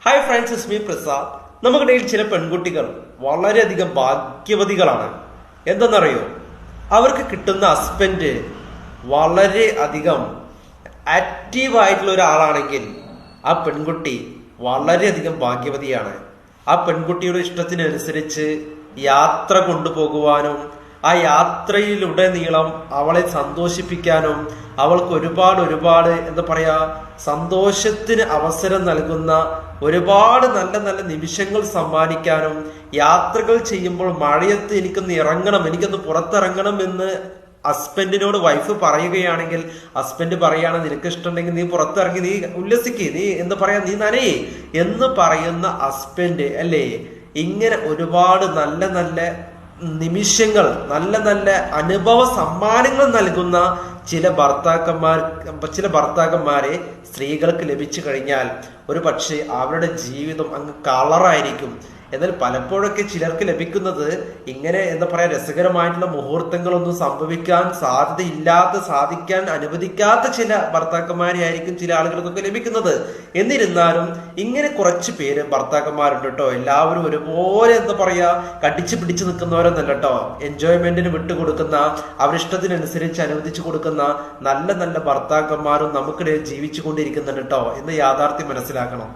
Hi friends, ഇസ്മി പ്രസാദ്. നമുക്കിടയിൽ ചില പെൺകുട്ടികൾ വളരെയധികം ഭാഗ്യവതികളാണ്. എന്തെന്നറിയോ? അവർക്ക് കിട്ടുന്ന ഹസ്ബൻഡ് വളരെ അധികം ആക്റ്റീവായിട്ടുള്ള ഒരാളാണെങ്കിൽ ആ പെൺകുട്ടി വളരെയധികം ഭാഗ്യവതിയാണ്. ആ പെൺകുട്ടിയുടെ ഇഷ്ടത്തിനനുസരിച്ച് യാത്ര കൊണ്ടുപോകുവാനും ആ യാത്രയിലുടനീളം അവളെ സന്തോഷിപ്പിക്കാനും അവൾക്ക് ഒരുപാട് എന്താ പറയാ സന്തോഷത്തിന് അവസരം നൽകുന്ന ഒരുപാട് നല്ല നല്ല നിമിഷങ്ങൾ സമ്മാനിക്കാനും, യാത്രകൾ ചെയ്യുമ്പോൾ മഴയത്ത് എനിക്കൊന്ന് ഇറങ്ങണം, എനിക്കൊന്ന് പുറത്തിറങ്ങണം എന്ന് ഹസ്ബൻഡിനോട് വൈഫ് പറയുകയാണെങ്കിൽ ഹസ്ബൻഡ് പറയാണ്, നിനക്ക് ഇഷ്ടമുണ്ടെങ്കിൽ നീ പുറത്തിറങ്ങി നീ ഉല്ലസിക്ക്, നീ എന്താ പറയാ നീ നനയേ എന്ന് പറയുന്ന ഹസ്ബൻഡ് അല്ലേ. ഇങ്ങനെ ഒരുപാട് നല്ല നല്ല നിമിഷങ്ങൾ, നല്ല നല്ല അനുഭവ സമ്മാനങ്ങൾ നൽകുന്ന ചില ഭർത്താക്കന്മാരെ സ്ത്രീകൾക്ക് ലഭിച്ചു കഴിഞ്ഞാൽ ഒരു പക്ഷേ അവരുടെ ജീവിതം അങ്ങ് കളറായിരിക്കും. എന്നാൽ പലപ്പോഴൊക്കെ ചിലർക്ക് ലഭിക്കുന്നത് ഇങ്ങനെ എന്താ പറയാ രസകരമായിട്ടുള്ള മുഹൂർത്തങ്ങളൊന്നും സാധിക്കാൻ അനുവദിക്കാത്ത ചില ഭർത്താക്കന്മാരെ ആയിരിക്കും ചില ആളുകൾക്കൊക്കെ ലഭിക്കുന്നത്. എന്നിരുന്നാലും ഇങ്ങനെ കുറച്ച് പേര് ഭർത്താക്കന്മാരുണ്ട് കേട്ടോ. എല്ലാവരും ഒരുപോലെ എന്താ പറയാ കടിച്ചു പിടിച്ചു നിൽക്കുന്നവരൊന്നല്ല കേട്ടോ. എൻജോയ്മെന്റിന് വിട്ടുകൊടുക്കുന്ന, അവരിഷ്ടത്തിനനുസരിച്ച് അനുവദിച്ചു കൊടുക്കുന്ന നല്ല നല്ല ഭർത്താക്കന്മാരും നമുക്കിടയിൽ ജീവിച്ചു കൊണ്ടിരിക്കുന്നുണ്ട് കേട്ടോ എന്ന് യാഥാർത്ഥ്യം മനസ്സിലാക്കണം.